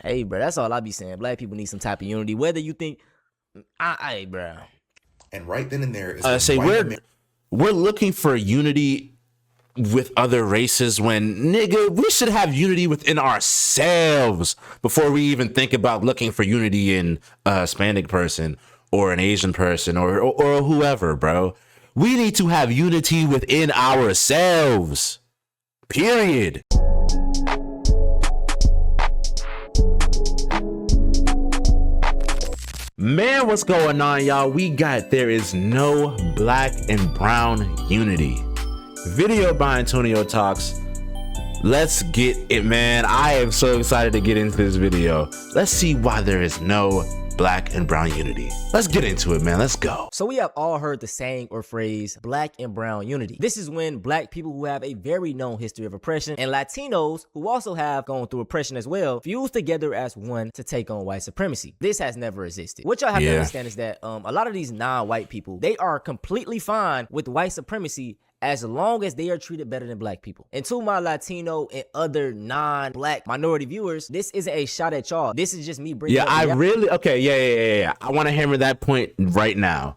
Hey, bro, that's all I be saying. Black people need some type of unity. Whether you think, bro. And right then and there is when say we're looking for unity with other races when, nigga, we should have unity within ourselves before we even think about looking for unity in a Hispanic person or an Asian person or whoever, bro. We need to have unity within ourselves. Period. Man, what's going on, y'all? There is no black and brown unity. Video by Antonio Talks. Let's get it, man. I am so excited to get into this video. Let's see why there is no black and brown unity. Let's get into it, man. Let's go. So we have all heard the saying or phrase black and brown unity. This is when black people who have a very known history of oppression and Latinos who also have gone through oppression as well fuse together as one to take on white supremacy. This has never existed. What y'all have to understand is that a lot of these non-white people, they are completely fine with white supremacy as long as they are treated better than black people. And to my Latino and other non-black minority viewers, this isn't a shot at y'all. This is just me bringing up yeah. I want to hammer that point right now.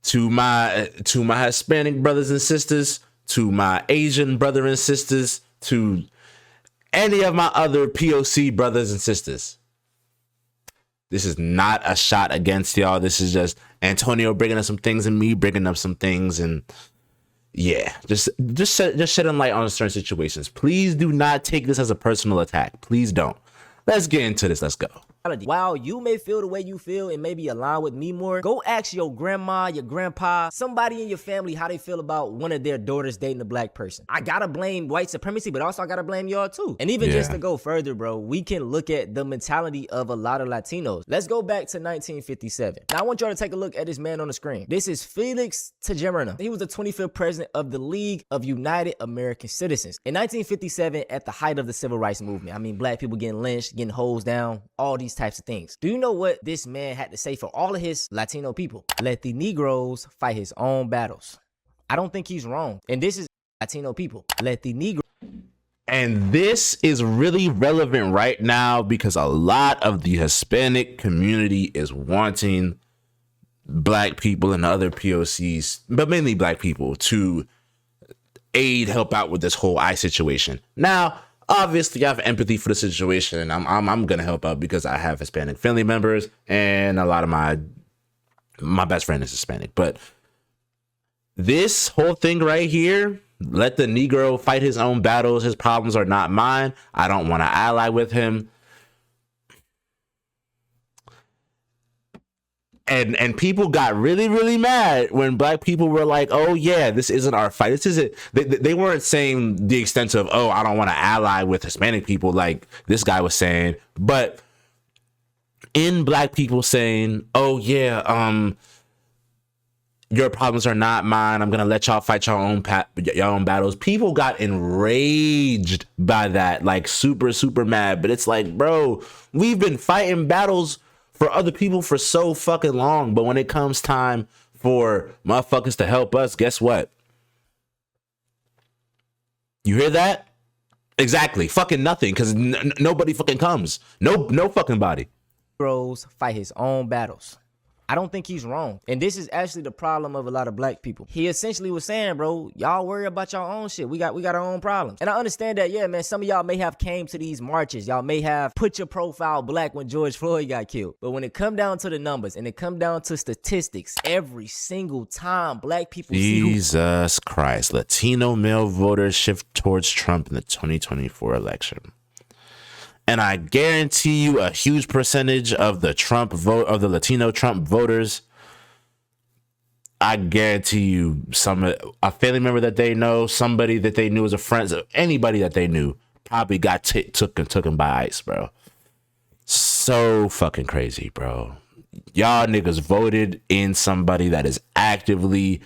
To my Hispanic brothers and sisters, to my Asian brother and sisters, to any of my other POC brothers and sisters. This is not a shot against y'all. This is just Antonio bringing up some things and me bringing up some things, and yeah, just shedding light on certain situations. Please do not take this as a personal attack. Please don't. Let's get into this. Let's go. While you may feel the way you feel and maybe align with me more, go ask your grandma, your grandpa, somebody in your family how they feel about one of their daughters dating a black person. I gotta blame white supremacy, but also I gotta blame y'all too. And even just to go further, bro, we can look at the mentality of a lot of Latinos. Let's go back to 1957. Now I want y'all to take a look at this man on the screen. This is Felix Tejera. He was the 25th president of the League of United American Citizens. In 1957, at the height of the civil rights movement, I mean, black people getting lynched, getting hosed down, all these types of things. Do you know what this man had to say for all of his Latino people? Let the Negroes fight his own battles. I don't think he's wrong. And this is Latino people. Let the Negroes. And this is really relevant right now because a lot of the Hispanic community is wanting black people and other POCs, but mainly black people, to help out with this whole ICE situation. Now, obviously, I have empathy for the situation, and I'm gonna help out because I have Hispanic family members, and a lot of my best friend is Hispanic. But this whole thing right here, let the Negro fight his own battles. His problems are not mine. I don't want to ally with him. And people got really, really mad when black people were like, oh yeah, this isn't our fight. This isn't, they weren't saying the extent of, oh, I don't want to ally with Hispanic people like this guy was saying, but in black people saying, oh yeah, your problems are not mine. I'm going to let y'all fight your own battles. People got enraged by that, like super, super mad. But it's like, bro, we've been fighting battles for other people for so fucking long, but when it comes time for motherfuckers to help us, guess what? You hear that? Exactly. Fucking nothing, because nobody fucking comes. No fucking body. Negroes fight his own battles. I don't think he's wrong. And this is actually the problem of a lot of black people. He essentially was saying, bro, y'all worry about your own shit. We got our own problems. And I understand that, yeah, man, some of y'all may have came to these marches. Y'all may have put your profile black when George Floyd got killed. But when it come down to the numbers and it come down to statistics, every single time black people Jesus Christ. Latino male voters shift towards Trump in the 2024 election. And I guarantee you a huge percentage of the Latino Trump voters, I guarantee you a family member that they know, somebody that they knew as a friend, anybody that they knew probably got took by ICE, bro. So fucking crazy, bro. Y'all niggas voted in somebody that is actively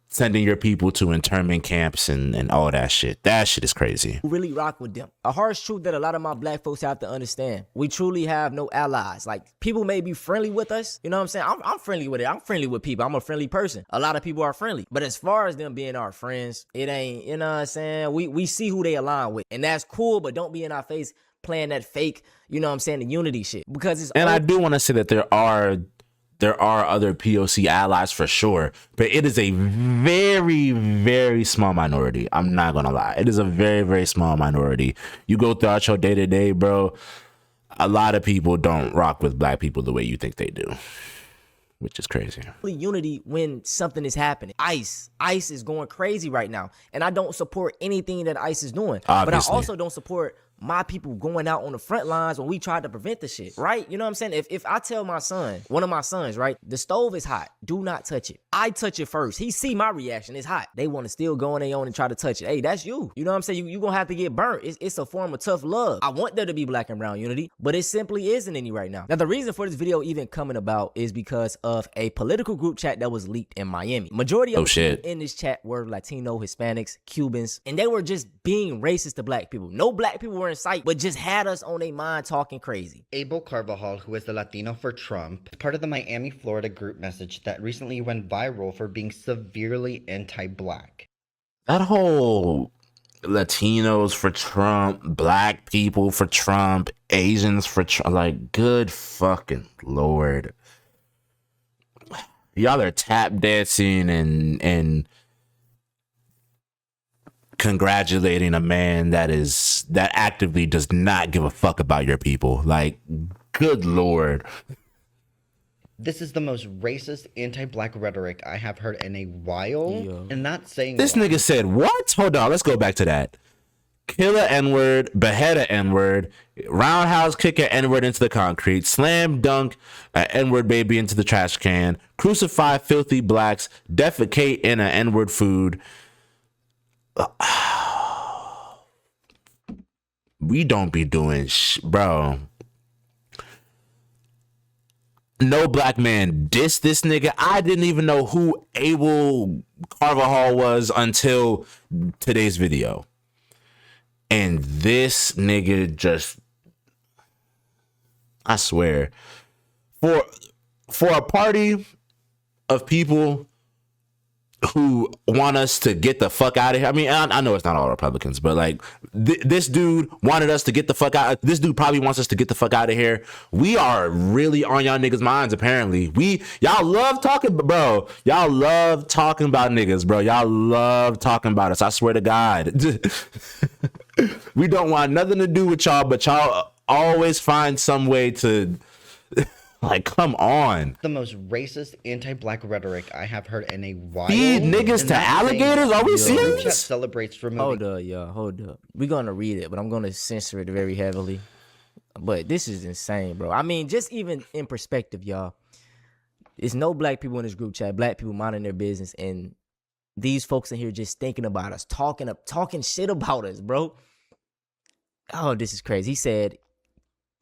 sending your people to internment camps and all that shit. That shit is crazy. Really rock with them. A harsh truth that a lot of my black folks have to understand. We truly have no allies. Like, people may be friendly with us. You know what I'm saying? I'm friendly with it. I'm friendly with people. I'm a friendly person. A lot of people are friendly. But as far as them being our friends, it ain't, you know what I'm saying? We see who they align with. And that's cool, but don't be in our face playing that fake, you know what I'm saying, the unity shit. Because it's and I do want to say that there are other POC allies for sure, but it is a very, very small minority. I'm not gonna lie. It is a very, very small minority. You go throughout your day to day, bro, a lot of people don't rock with black people the way you think they do, which is crazy. Unity when something is happening. ICE is going crazy right now, and I don't support anything that ICE is doing. Obviously. But I also don't support my people going out on the front lines when we tried to prevent the shit, right? You know what I'm saying? If I tell my son, one of my sons, right, the stove is hot, do not touch it. I touch it first. He see my reaction, it's hot. They want to still go on their own and try to touch it. Hey, that's you. You know what I'm saying? You gonna have to get burnt. It's a form of tough love. I want there to be black and brown unity, but it simply isn't any right now. Now, the reason for this video even coming about is because of a political group chat that was leaked in Miami. Majority of people in this chat were Latino, Hispanics, Cubans, and they were just being racist to black people. No black people were in sight, but just had us on their mind talking crazy. Abel Carvajal, who is the Latino for Trump, is part of the Miami, Florida group message that recently went viral for being severely anti-black. That whole Latinos for Trump, black people for Trump, Asians for Trump, like, good fucking Lord. Y'all are tap dancing and congratulating a man that actively does not give a fuck about your people. Like, good Lord. This is the most racist anti-black rhetoric I have heard in a while, and that's saying this nigga said what? Hold on, let's go back to that. Kill a N-word, behead a N-word, roundhouse kick a N-word into the concrete, slam dunk a N-word baby into the trash can, crucify filthy blacks, defecate in a N-word food. We don't be doing bro. No black man dissed this nigga. I didn't even know who Abel Carvajal was until today's video. And this nigga just, I swear, for a party of people who want us to get the fuck out of here. I mean, I know it's not all Republicans, but like this dude wanted us to get the fuck out. This dude probably wants us to get the fuck out of here. We are really on y'all niggas' minds, apparently. Y'all love talking, bro. Y'all love talking about niggas, bro. Y'all love talking about us. I swear to God. We don't want nothing to do with y'all, but y'all always find some way to... Like, come on. The most racist anti-black rhetoric I have heard in a while. Feed niggas to alligators? Are we serious? Chat celebrates removing. Hold up, y'all. Hold up. We're going to read it, but I'm going to censor it very heavily. But this is insane, bro. I mean, just even in perspective, y'all. There's no black people in this group chat. Black people minding their business. And these folks in here just thinking about us. Talking shit about us, bro. Oh, this is crazy. He said...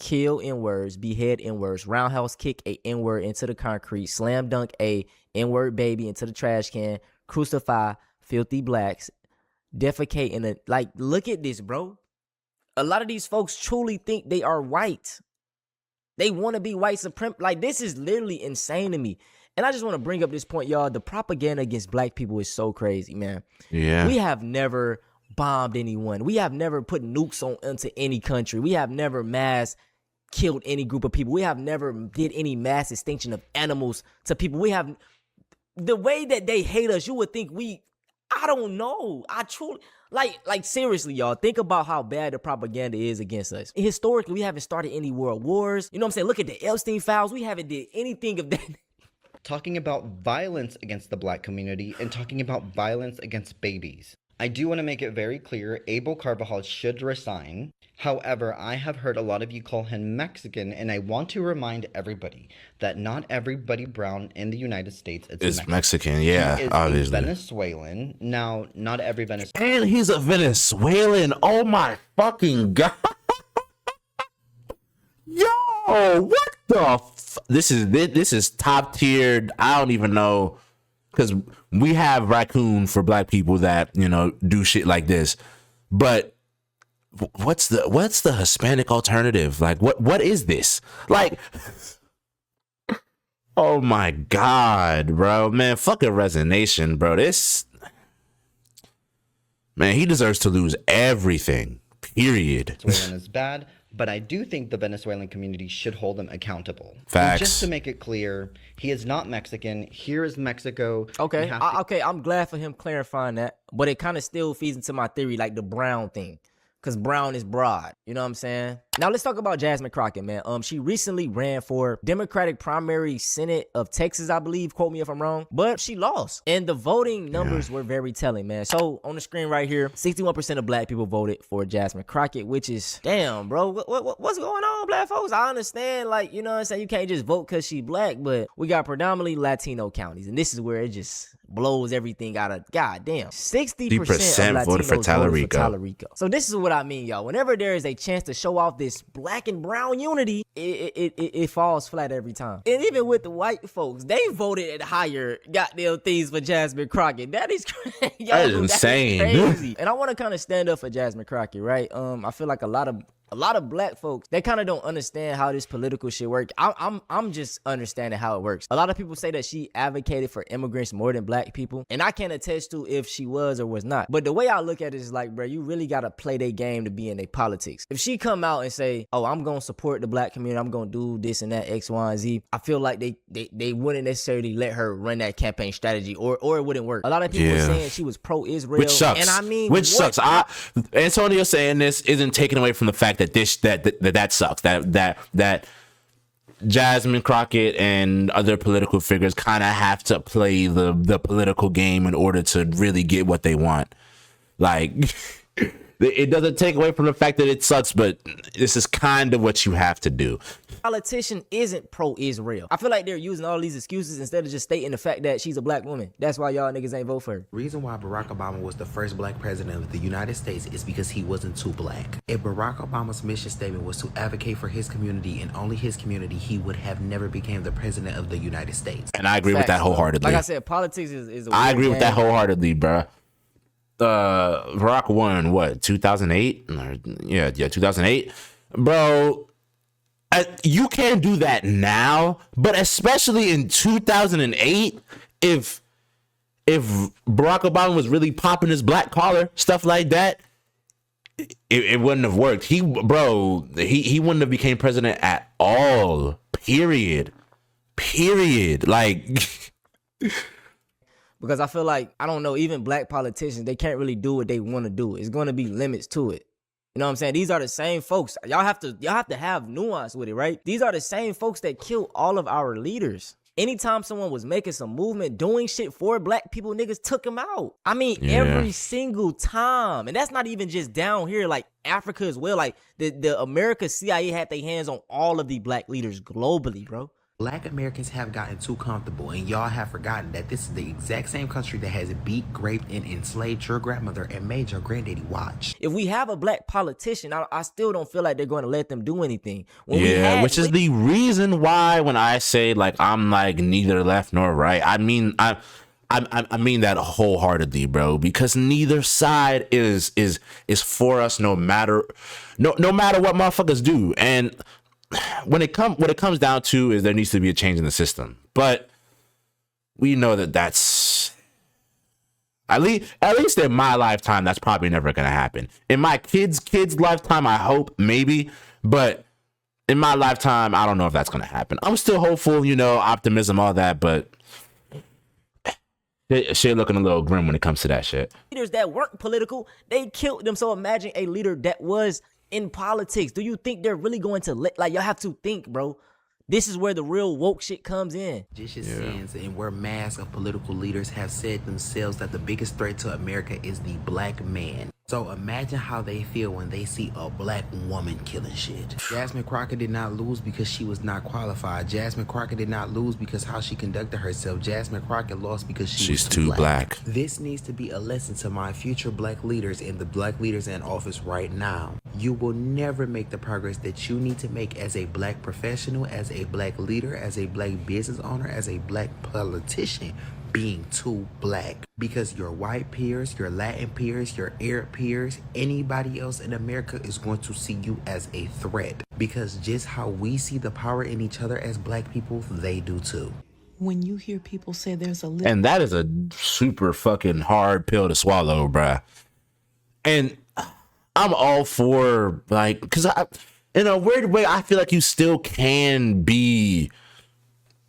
Kill N-words, behead N-words, roundhouse kick a N-word into the concrete, slam dunk a N-word baby into the trash can, crucify filthy blacks, defecate in a... Like, look at this, bro. A lot of these folks truly think they are white. They want to be white supremacy. Like, this is literally insane to me. And I just want to bring up this point, y'all. The propaganda against black people is so crazy, man. Yeah. We have never bombed anyone. We have never put nukes into any country. We have never killed any group of people. We have never did any mass extinction of animals to people. We have, the way that they hate us, you would think I don't know. I truly, like seriously, y'all, think about how bad the propaganda is against us. Historically, we haven't started any world wars. You know what I'm saying? Look at the Epstein files. We haven't did anything of that. Talking about violence against the black community and talking about violence against babies. I do want to make it very clear, Abel Carvajal should resign. However, I have heard a lot of you call him Mexican, and I want to remind everybody that not everybody brown in the United States is Mexican. Yeah, he is obviously. a Venezuelan. Now, not every Venezuelan. And he's a Venezuelan. Oh my fucking God. Yo, what the this is top tiered. I don't even know. Because we have raccoon for black people that, you know, do shit like this. But what's the Hispanic alternative? Like, what is this? Like, oh my God, bro. Man, fuck a resignation, bro. Man, he deserves to lose everything. Period. Venezuelan is bad. But I do think the Venezuelan community should hold him accountable. Facts. And just to make it clear, he is not Mexican. Here is Mexico. Okay, okay, I'm glad for him clarifying that, but it kind of still feeds into my theory, like the brown thing, because brown is broad. You know what I'm saying? Now let's talk about Jasmine Crockett, man. She recently ran for Democratic primary Senate of Texas, I believe. Quote me if I'm wrong, but she lost, and the voting numbers were very telling, man. So on the screen right here, 61% of black people voted for Jasmine Crockett, which is damn, bro. What's going on, black folks? I understand, like, you know what I'm saying, you can't just vote because she black, but we got predominantly Latino counties, and this is where it just blows everything out of goddamn. 60% of Latinos voted for Tyler Rico. So this is what I mean, y'all. Whenever there is a chance to show off this black and brown unity, it falls flat every time. And even with the white folks, they voted at higher goddamn things for Jasmine Crockett. That is crazy. That is insane. Crazy. And I want to kind of stand up for Jasmine Crockett, right? I feel like a lot of black folks, they kind of don't understand how this political shit works. I'm just understanding how it works. A lot of people say that she advocated for immigrants more than black people, and I can't attest to if she was or was not. But the way I look at it is like, bro, you really gotta play their game to be in their politics. If she come out and say, oh, I'm gonna support the black community, I'm gonna do this and that, X, Y, and Z, I feel like they wouldn't necessarily let her run that campaign strategy, or it wouldn't work. A lot of people were saying she was pro-Israel, which sucks. And I mean, which sucks. Antonio saying this isn't taken away from the fact that that sucks. That Jasmine Crockett and other political figures kind of have to play the political game in order to really get what they want. Like, it doesn't take away from the fact that it sucks, but this is kind of what you have to do. Politician isn't pro-Israel. I feel like they're using all these excuses instead of just stating the fact that she's a black woman. That's why y'all niggas ain't vote for her. The reason why Barack Obama was the first black president of the United States is because he wasn't too black. If Barack Obama's mission statement was to advocate for his community and only his community, he would have never became the president of the United States. And I agree with that wholeheartedly. Like I said, politics is a I agree with that game. wholeheartedly, bro. Barack won what, 2008? Yeah, 2008, bro. You can't do that now, but especially in 2008, if Barack Obama was really popping his black collar stuff like that, it wouldn't have worked. He wouldn't have became president at all. Period. Like. Because I feel like, I don't know, even black politicians, they can't really do what they want to do. It's going to be limits to it. You know what I'm saying? These are the same folks. Y'all have to have nuance with it, right? These are the same folks that killed all of our leaders. Anytime someone was making some movement, doing shit for black people, niggas took them out. I mean, every single time. And that's not even just down here, like Africa as well. Like the America CIA had their hands on all of the black leaders globally, bro. Black Americans have gotten too comfortable, and y'all have forgotten that this is the exact same country that has beat, raped, and enslaved your grandmother and made your granddaddy watch. If we have a black politician, I still don't feel like they're going to let them do anything. Which is the reason why when I say, like, I'm like neither left nor right, I mean that wholeheartedly, bro, because neither side is for us no matter what motherfuckers do. And what it comes down to is there needs to be a change in the system, but we know that's at least in my lifetime, that's probably never gonna happen. In my kids' lifetime, I hope, maybe, but in my lifetime, I don't know if that's gonna happen. I'm still hopeful, optimism, all that, but shit looking a little grim when it comes to that shit. Leaders that weren't political, they killed them. So imagine a leader that was in politics. Do you think they're really going to y'all have to think, bro. This is where the real woke shit comes in. Vicious sins and where mass of political leaders have said themselves that the biggest threat to America is the black man. So imagine how they feel when they see a black woman killing shit. Jasmine Crockett did not lose because she was not qualified. Jasmine Crockett did not lose because how she conducted herself. Jasmine Crockett lost because she's too black. This needs to be a lesson to my future black leaders and the black leaders in office right now. You will never make the progress that you need to make as a black professional, as a black leader, as a black business owner, as a black politician, being too black, because your white peers, your Latin peers, your Arab peers, anybody else in America is going to see you as a threat, because just how we see the power in each other as black people, they do too. When you hear people say there's a and that is a super fucking hard pill to swallow, bruh. And I'm all for, like, because in a weird way, I feel like you still can be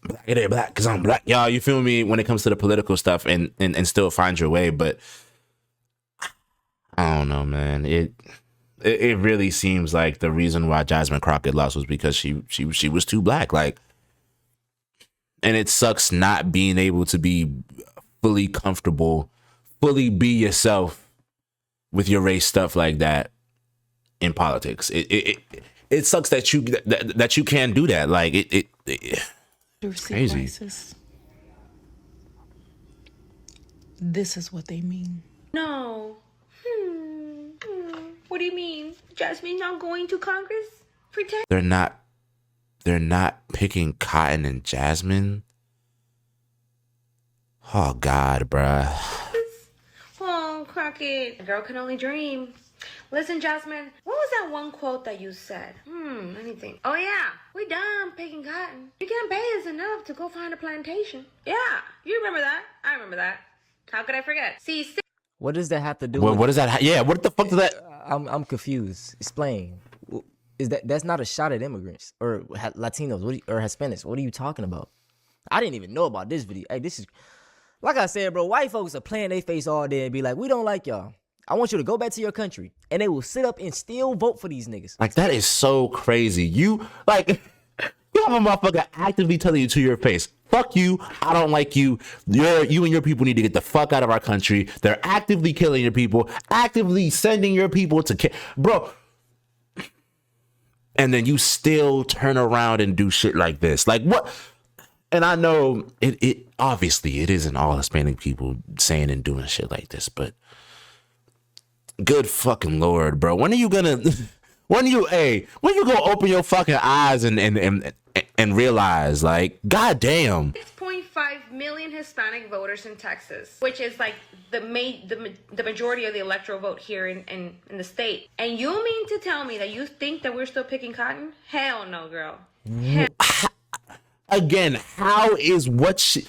black because I'm black, y'all. You feel me? When it comes to the political stuff, and still find your way. But I don't know, man. It really seems like the reason why Jasmine Crockett lost was because she was too black. Like, and it sucks not being able to be fully comfortable, fully be yourself with your race, stuff like that in politics. It sucks that you can't do that. Like it's crazy. Biases. This is what they mean. No. What do you mean? Jasmine not going to Congress? Pretend. They're not picking Cotton and Jasmine. Oh God, bruh. Oh, Crockett. A girl can only dream. Listen, Jasmine, what was that one quote that you said? Let me think. Oh, yeah. We done picking cotton. You can't pay us enough to go find a plantation. Yeah, you remember that. I remember that. How could I forget? See, What does that have to do Well, with what does that? Yeah, what the fuck does that? I'm confused. Explain. Is that's not a shot at immigrants or Latinos or Hispanics? What are you talking about? I didn't even know about this video. Hey, this is like I said, bro. White folks are playing their face all day and be like, "We don't like y'all. I want you to go back to your country," and they will sit up and still vote for these niggas. Like, that is so crazy. You have a motherfucker actively telling you to your face, fuck you, I don't like you. You and your people need to get the fuck out of our country. They're actively killing your people, actively sending your people to kill. Bro. And then you still turn around and do shit like this. Like, what? And I know it obviously it isn't all Hispanic people saying and doing shit like this, but good fucking Lord, bro. When are you gonna when you gonna open your fucking eyes and realize, like, goddamn. 6.5 million Hispanic voters in Texas, which is like the majority of the electoral vote here in the state. And you mean to tell me that you think that we're still picking cotton? Hell no, girl. Again, how is what she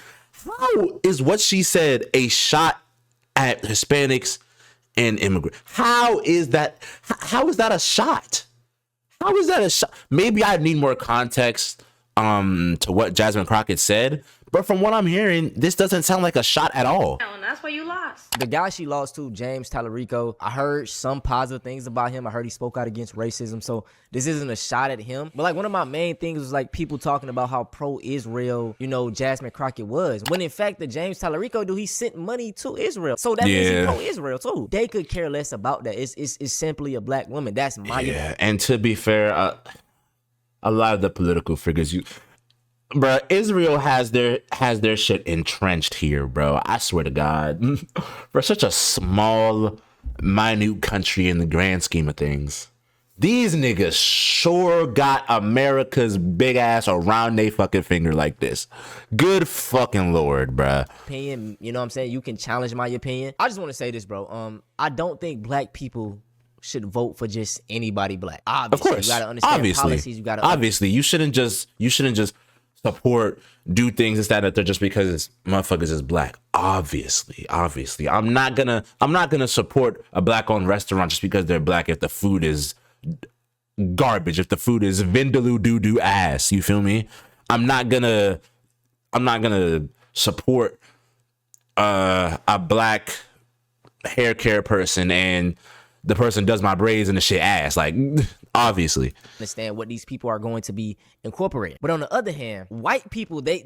said a shot at Hispanics and immigrants? How is that a shot? How is that a shot? Maybe I need more context to what Jasmine Crockett said, but from what I'm hearing, this doesn't sound like a shot at all. And that's why you lost. The guy she lost to, James Tallarico, I heard some positive things about him. I heard he spoke out against racism, so this isn't a shot at him. But like one of my main things was like people talking about how pro-Israel, Jasmine Crockett was. When in fact the James Tallarico dude, he sent money to Israel. So that means he's pro-Israel too. They could care less about that. It's simply a black woman. That's my opinion. And to be fair, a lot of the political figures, bro, Israel has their shit entrenched here, bro. I swear to God, for such a small, minute country in the grand scheme of things, these niggas sure got America's big ass around they fucking finger like this. Good fucking Lord, bro. Opinion, you know what I'm saying? You can challenge my opinion. I just want to say this, bro. I don't think black people should vote for just anybody black. Obviously, of course, you gotta understand policies. You gotta you shouldn't just support, do things instead that they're just because motherfuckers is black. Obviously, I'm not gonna support a black-owned restaurant just because they're black if the food is garbage, if the food is vindaloo doo-doo ass. You feel me? I'm not gonna support a black hair care person and the person does my braids and the shit ass. Like, obviously. Understand what these people are going to be incorporating. But on the other hand, white people, they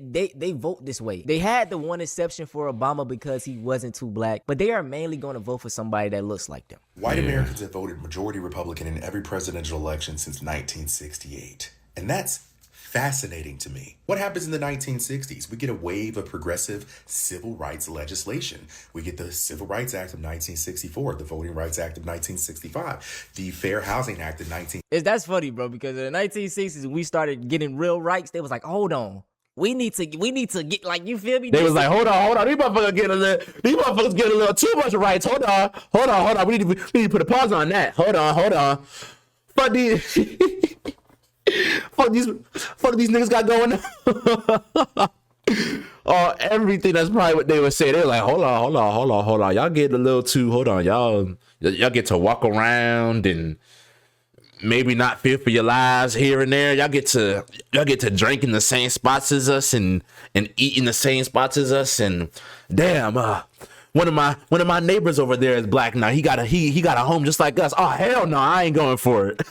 vote this way. They had the one exception for Obama because he wasn't too black, but they are mainly going to vote for somebody that looks like them. White Americans have voted majority Republican in every presidential election since 1968. And that's fascinating to me. What happens in the 1960s? We get a wave of progressive civil rights legislation. We get the Civil Rights Act of 1964, the Voting Rights Act of 1965, the Fair Housing Act of 19... That's funny, bro, because in the 1960s, we started getting real rights. They was like, hold on. We need to get, like, you feel me? They was like, hold on. These motherfuckers get a little too much rights. Hold on. We need to put a pause on that. Hold on. Fuck these... Fuck these niggas got going on. Everything, that's probably what they would say. They're like, hold on. Y'all get a little too, hold on. Y'all get to walk around and maybe not fear for your lives here and there. Y'all get to drink in the same spots as us and eat in the same spots as us. And damn, one of my neighbors over there is black now. He got a home just like us. Oh hell no, I ain't going for it.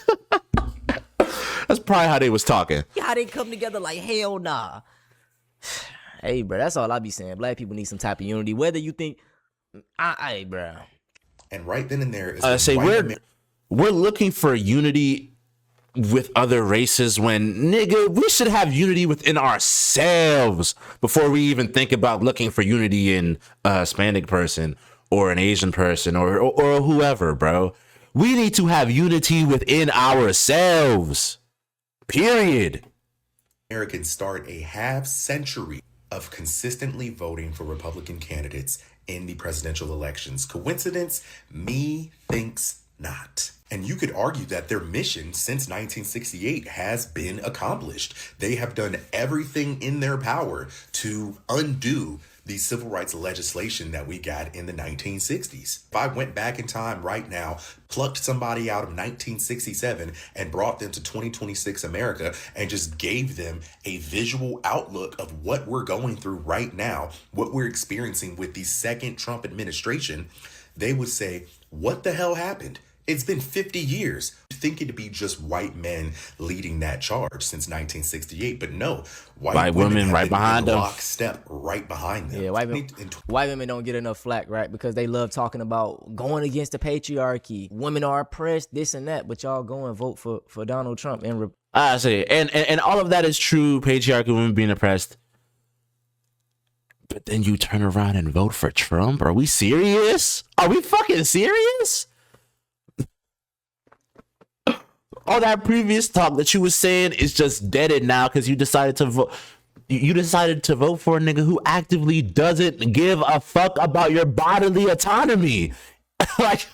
That's probably how they was talking. How they come together like hell nah. Hey, bro, that's all I be saying. Black people need some type of unity. Whether you think, hey, bro. And right then and there is we're looking for unity with other races when, nigga, we should have unity within ourselves before we even think about looking for unity in a Hispanic person or an Asian person or whoever, bro. We need to have unity within ourselves. Period. Americans start a half century of consistently voting for Republican candidates in the presidential elections. Coincidence? Me thinks not. And you could argue that their mission since 1968 has been accomplished. They have done everything in their power to undo the civil rights legislation that we got in the 1960s. If I went back in time right now, plucked somebody out of 1967 and brought them to 2026 America and just gave them a visual outlook of what we're going through right now, what we're experiencing with the second Trump administration, they would say, what the hell happened? It's been 50 years. You think it'd be just white men leading that charge since 1968, but no, white women right behind them. Lockstep right behind them. Yeah, white women don't get enough flack, right? Because they love talking about going against the patriarchy. Women are oppressed, this and that, but y'all go and vote for Donald Trump. And I say, and all of that is true. Patriarchy, women being oppressed. But then you turn around and vote for Trump? Are we serious? Are we fucking serious? All that previous talk that you was saying is just deaded now because you decided to vote. You decided to vote for a nigga who actively doesn't give a fuck about your bodily autonomy. Like,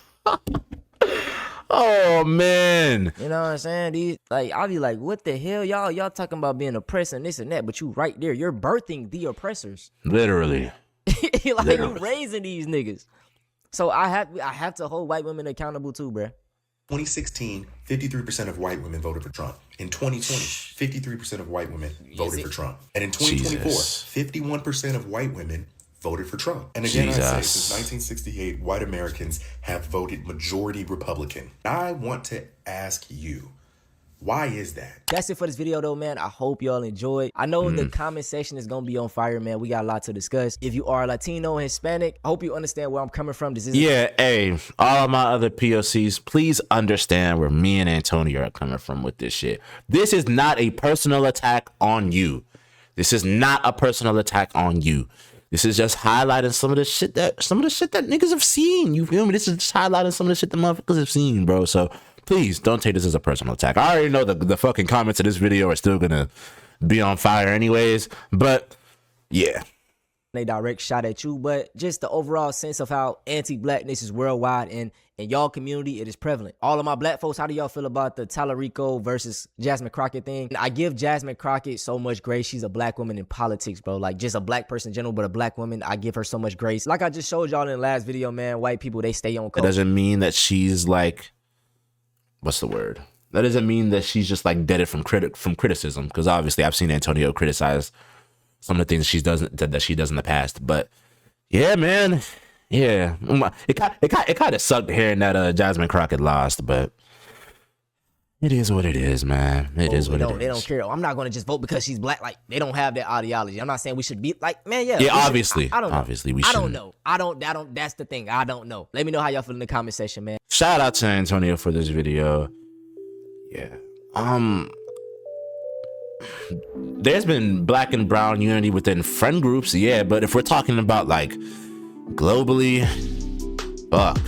oh man. You know what I'm saying? I'll be like, what the hell, y'all talking about being oppressed and this and that, but you right there, you're birthing the oppressors. Literally. You raising these niggas. So I have to hold white women accountable too, bruh. 2016, 53% of white women voted for Trump. In 2020, 53% of white women voted for Trump. And in 2024, 51% of white women voted for Trump. And again, I say, since 1968, white Americans have voted majority Republican. I want to ask you, why is that? That's it for this video though, man. I hope y'all enjoyed. I know the comment section is gonna be on fire, man. We got a lot to discuss. If you are Latino and Hispanic, I hope you understand where I'm coming from. Hey, all of my other POCs, please understand where me and Antonio are coming from with this shit. This is not a personal attack on you. This is not a personal attack on you. This is just highlighting some of the shit that niggas have seen. You feel me? This is just highlighting some of the shit that motherfuckers have seen, bro. So please don't take this as a personal attack. I already know the fucking comments of this video are still gonna be on fire anyways, but yeah. They direct shot at you, but just the overall sense of how anti-blackness is worldwide and in y'all community, it is prevalent. All of my black folks, how do y'all feel about the Tallarico versus Jasmine Crockett thing? I give Jasmine Crockett so much grace. She's a black woman in politics, bro. Like just a black person in general, but a black woman, I give her so much grace. Like I just showed y'all in the last video, man, white people, they stay on code. It doesn't mean that she's like, what's the word? That doesn't mean that she's just like deaded from criticism, because obviously I've seen Antonio criticize some of the things that she does in the past. But yeah, man, yeah, it kind of sucked hearing that Jasmine Crockett lost, but it is what it is, man. It is what it is. They don't care. I'm not gonna just vote because she's black. Like they don't have that ideology. I'm not saying we should be like, man, yeah. Obviously, I don't know. Obviously, we should. I don't know. I don't. That's the thing. I don't know. Let me know how y'all feel in the comment section, man. Shout out to Antonio for this video. Yeah. There's been black and brown unity within friend groups, yeah, but if we're talking about like globally, fuck.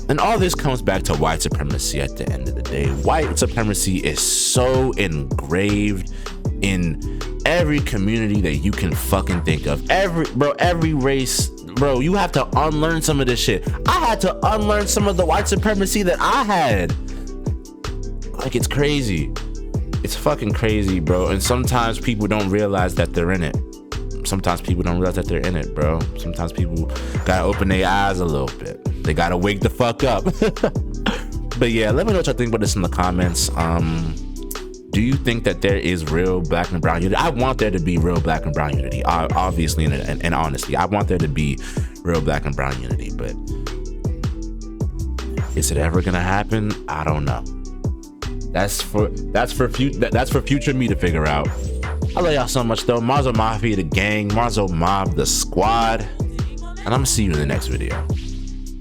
And all this comes back to white supremacy at the end of the day. White supremacy is so engraved in every community that you can fucking think of. Every race, bro, you have to unlearn some of this shit. I had to unlearn some of the white supremacy that I had. Like, it's crazy. It's fucking crazy, bro. And sometimes people don't realize that they're in it. Sometimes people don't realize that they're in it, bro. Sometimes people gotta open their eyes a little bit. They gotta wake the fuck up. But But yeah, let me know what y'all think about this in the comments. Do you think that there is real black and brown unity? I want there to be real black and brown unity, obviously, and honestly, I want there to be real black and brown unity, but is it ever gonna happen? I don't know. That's for future me to figure out. I love y'all so much though. Marso Mafia, the gang, Marso Mob, the squad, and I'm gonna see you in the next video.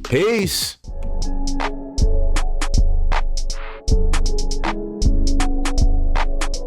Peace.